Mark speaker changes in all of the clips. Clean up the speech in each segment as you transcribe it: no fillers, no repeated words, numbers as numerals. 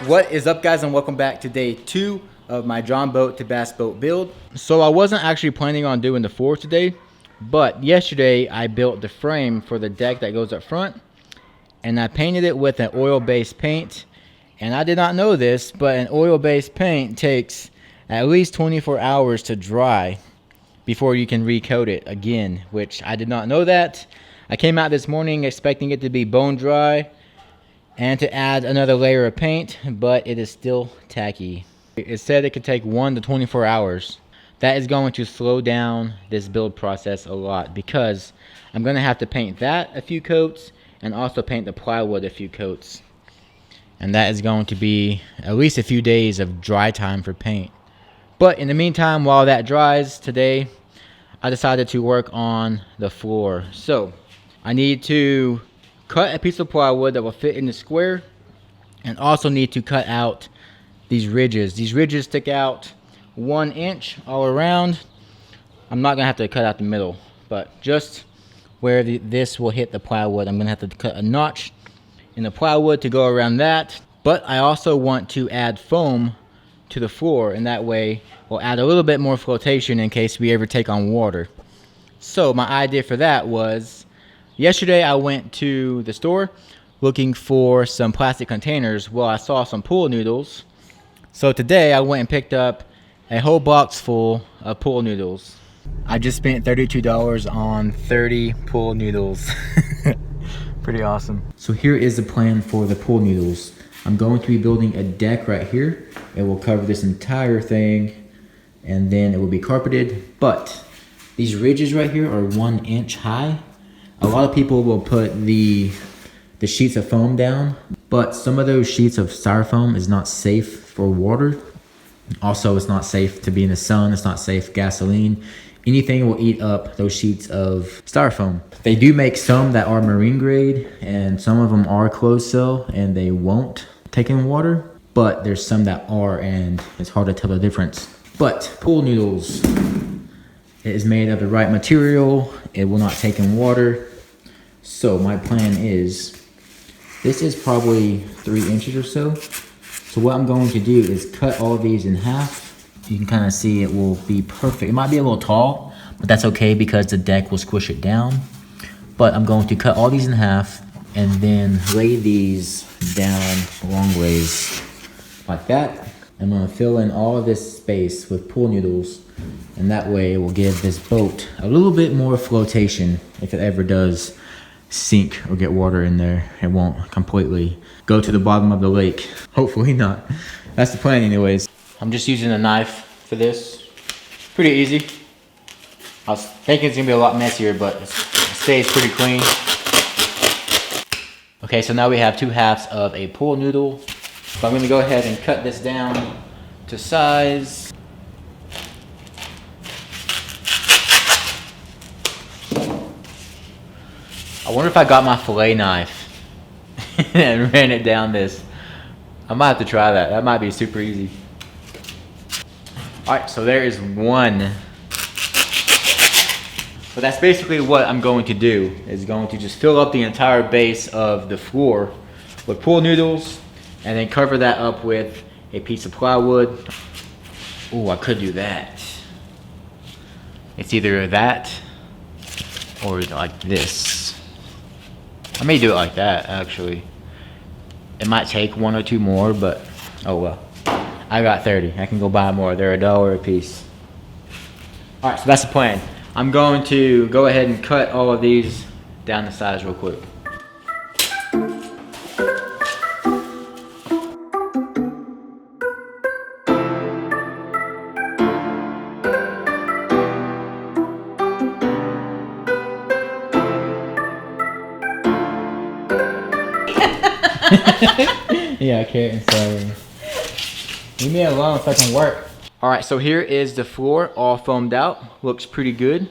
Speaker 1: What is up, guys, and welcome back to day 2 of my John boat to bass boat build. So I wasn't actually planning on doing the floor today, but yesterday I built the frame for the deck that goes up front, and I painted it with an oil-based paint. And I did not know this, but an oil-based paint takes at least 24 hours to dry before you can recoat it again, which I did not know that. I came out this morning expecting it to be bone dry and to add another layer of paint, but it is still tacky. It said it could take 1 to 24 hours. That is going to slow down this build process a lot because I'm going to have to paint that a few coats and also paint the plywood a few coats. And that is going to be at least a few days of dry time for paint. But in the meantime, while that dries today, I decided to work on the floor. So I need to cut a piece of plywood that will fit in the square, and also need to cut out these ridges. These ridges stick out 1 inch all around. I'm not gonna have to cut out the middle, but just where this will hit the plywood, I'm gonna have to cut a notch in the plywood to go around that. But I also want to add foam to the floor, and that way we'll add a little bit more flotation in case we ever take on water. So my idea for that was, yesterday I went to the store looking for some plastic containers. Well, I saw some pool noodles. So today I went and picked up a whole box full of pool noodles. I just spent $32 on 30 pool noodles. Pretty awesome. So here is the plan for the pool noodles. I'm going to be building a deck right here. It will cover this entire thing, and then it will be carpeted. But these ridges right here are 1 inch high. A lot of people will put the sheets of foam down, but some of those sheets of styrofoam is not safe for water. Also, it's not safe to be in the sun. It's not safe gasoline. Anything will eat up those sheets of styrofoam. They do make some that are marine grade, and some of them are closed cell and they won't take in water, but there's some that are, and it's hard to tell the difference. But pool noodles, it is made of the right material. It will not take in water. So my plan is, this is probably 3 inches or so. So what I'm going to do is cut all of these in half. You can kind of see it will be perfect. It might be a little tall, but that's okay because the deck will squish it down. But I'm going to cut all these in half and then lay these down long ways like that. I'm going to fill in all of this space with pool noodles, and that way it will give this boat a little bit more flotation. If it ever does sink or get water in there, it won't completely go to the bottom of the lake. Hopefully not. That's the plan anyways. I'm just using a knife for this. Pretty easy. I was thinking it's gonna be a lot messier, but it stays pretty clean. Okay, so now we have 2 halves of a pool noodle. So I'm gonna go ahead and cut this down to size. I wonder if I got my fillet knife and ran it down this. I might have to try that. That might be super easy. Alright, so there is one. So that's basically what I'm going to do, is going to just fill up the entire base of the floor with pool noodles, and then cover that up with a piece of plywood. Ooh, I could do that. It's either that or like this. I may do it like that, actually. It might take 1 or 2 more, but oh well. I got 30. I can go buy more. They're $1 a piece. All right, so that's the plan. I'm going to go ahead and cut all of these down to size real quick. Yeah, carrot and celery. Leave me alone so I can work. Alright, so here is the floor all foamed out. Looks pretty good.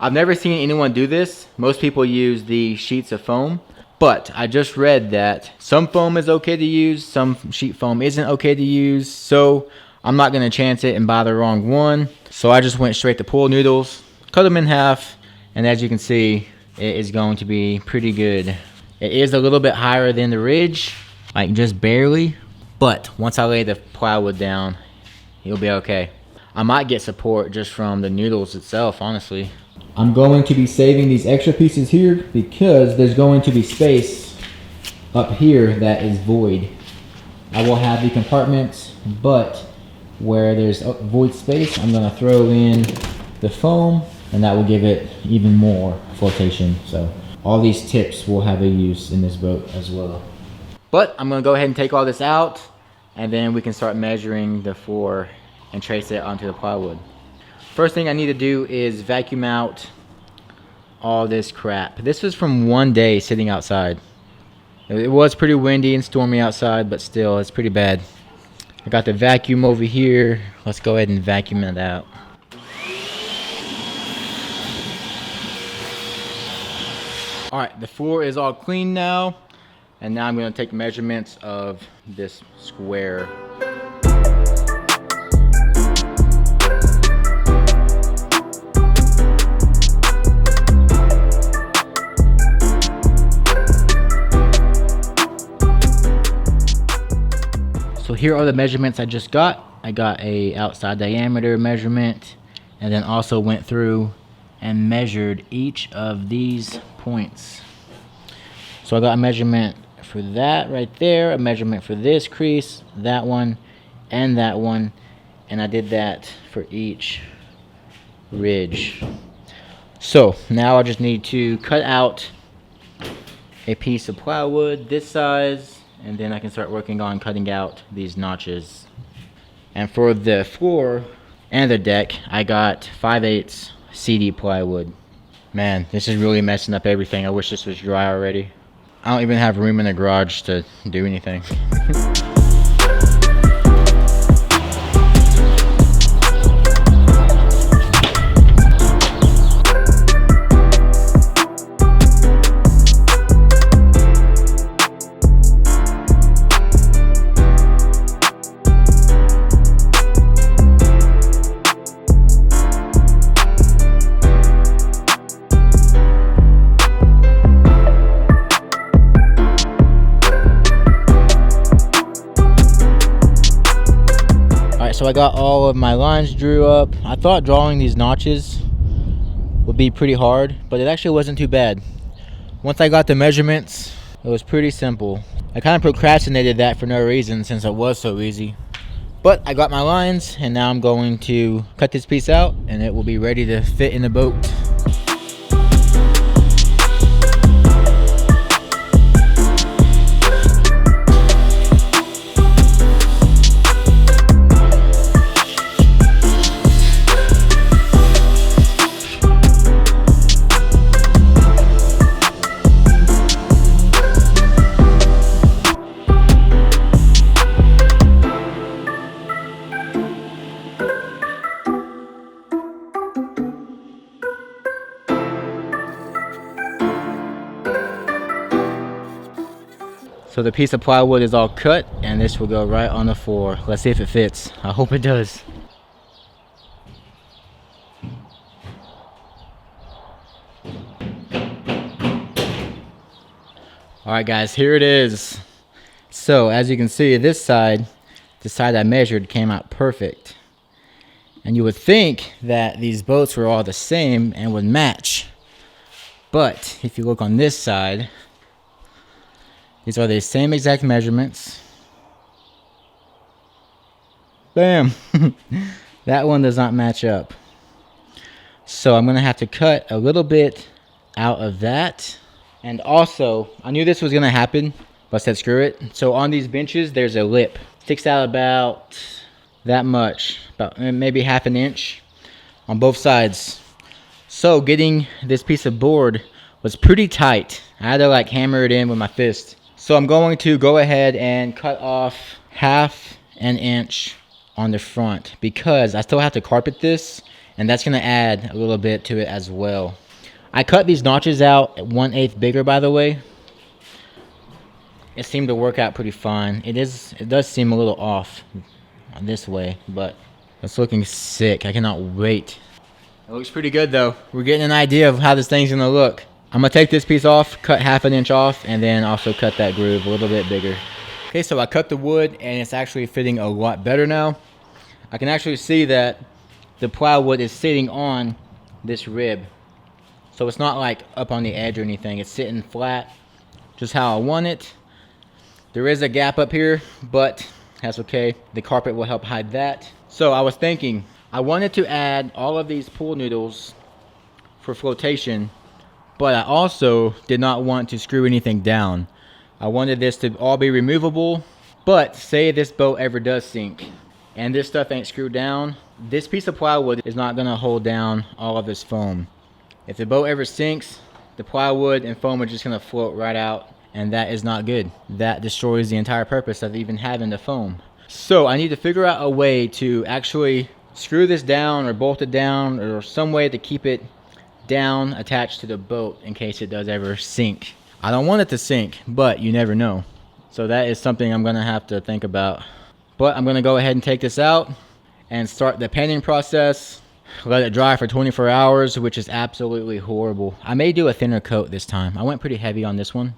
Speaker 1: I've never seen anyone do this. Most people use the sheets of foam. But I just read that some foam is okay to use, some sheet foam isn't okay to use. So I'm not going to chance it and buy the wrong one. So I just went straight to pool noodles, cut them in half, and as you can see, it is going to be pretty good. It is a little bit higher than the ridge, like just barely. But once I lay the plywood down, you'll be okay. I might get support just from the Noodles itself, honestly. I'm going to be saving these extra pieces here because there's going to be space up here that is void. I will have the compartments, but where there's void space, I'm gonna throw in the foam, and that will give it even more flotation. So all these tips will have a use in this boat as well. But I'm gonna go ahead and take all this out, and then we can start measuring the floor and trace it onto the plywood. First thing I need to do is vacuum out all this crap. This was from one day sitting outside. It was pretty windy and stormy outside, but still, it's pretty bad. I got the vacuum over here. Let's go ahead and vacuum it out. All right, the floor is all clean now. And now I'm gonna take measurements of this square. So here are the measurements I just got. I got a outside diameter measurement, and then also went through and measured each of these points. So I got a measurement for that right there, a measurement for this crease, that one, and I did that for each ridge. So now I just need to cut out a piece of plywood this size, and then I can start working on cutting out these notches. And for the floor and the deck, I got 5/8 CD plywood. Man, this is really messing up everything. I wish this was dry already. I don't even have room in the garage to do anything. So I got all of my lines drew up. I thought drawing these notches would be pretty hard, but it actually wasn't too bad. Once I got the measurements, it was pretty simple. I kind of procrastinated that for no reason since it was so easy. But I got my lines, and now I'm going to cut this piece out, and it will be ready to fit in the boat. So the piece of plywood is all cut, and this will go right on the floor. Let's see if it fits. I hope it does. Alright guys, here it is. So as you can see, the side I measured came out perfect. And you would think that these boats were all the same and would match. But if you look on this side, these are the same exact measurements. Bam! That one does not match up. So I'm going to have to cut a little bit out of that. And also, I knew this was going to happen, but I said screw it. So on these benches, there's a lip. Sticks out about that much, about maybe ½ an inch on both sides. So getting this piece of board was pretty tight. I had to like hammer it in with my fist. So I'm going to go ahead and cut off ½ an inch on the front because I still have to carpet this, and that's going to add a little bit to it as well. I cut these notches out at 1/8 bigger, by the way. It seemed to work out pretty fine. It does seem a little off this way, but it's looking sick. I cannot wait. It looks pretty good though. We're getting an idea of how this thing's going to look. I'm going to take this piece off, cut ½ an inch off, and then also cut that groove a little bit bigger. Okay, so I cut the wood and it's actually fitting a lot better now. I can actually see that the plywood is sitting on this rib. So it's not like up on the edge or anything. It's sitting flat, just how I want it. There is a gap up here, but that's okay. The carpet will help hide that. So I was thinking, I wanted to add all of these pool noodles for flotation, but I also did not want to screw anything down. I wanted this to all be removable, but say this boat ever does sink and this stuff ain't screwed down, this piece of plywood is not gonna hold down all of this foam. If the boat ever sinks, the plywood and foam are just gonna float right out, and that is not good. That destroys the entire purpose of even having the foam. So I need to figure out a way to actually screw this down or bolt it down or some way to keep it down attached to the boat in case it does ever sink. I don't want it to sink, but you never know. So that is something I'm gonna have to think about. But I'm gonna go ahead and take this out and start the painting process. Let it dry for 24 hours, which is absolutely horrible. I may do a thinner coat this time. I went pretty heavy on this one.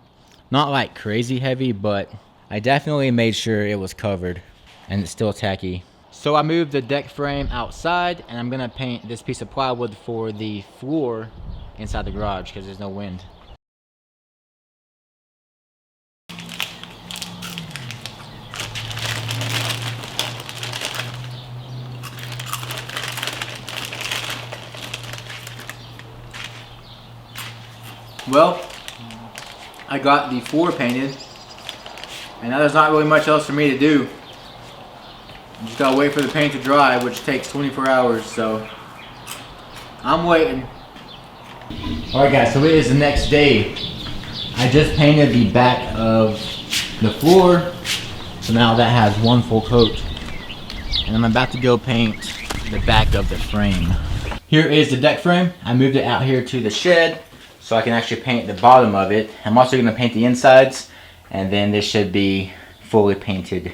Speaker 1: Not like crazy heavy, but I definitely made sure it was covered and it's still tacky. So I moved the deck frame outside and I'm gonna paint this piece of plywood for the floor inside the garage because there's no wind. Well, I got the floor painted, and now there's not really much else for me to do. You just gotta wait for the paint to dry, which takes 24 hours, so I'm waiting. Alright guys, so it is the next day. I just painted the back of the floor, so now that has one full coat. And I'm about to go paint the back of the frame. Here is the deck frame. I moved it out here to the shed so I can actually paint the bottom of it. I'm also gonna paint the insides, and then this should be fully painted.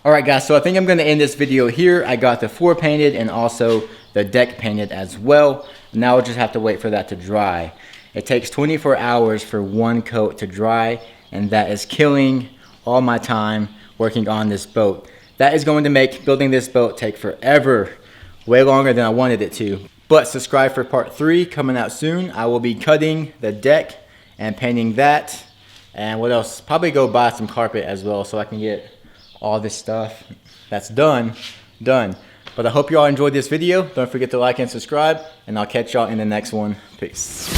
Speaker 1: Alright guys, so I think I'm gonna end this video here. I got the floor painted and also the deck painted as well. Now we'll just have to wait for that to dry. It takes 24 hours for one coat to dry, and that is killing all my time working on this boat. That is going to make building this boat take forever, way longer than I wanted it to. But subscribe for part 3 coming out soon. I will be cutting the deck and painting that. And what else? Probably go buy some carpet as well so I can get all this stuff that's done. But I hope you all enjoyed this video. Don't forget to like and subscribe, and I'll catch y'all in the next one. Peace.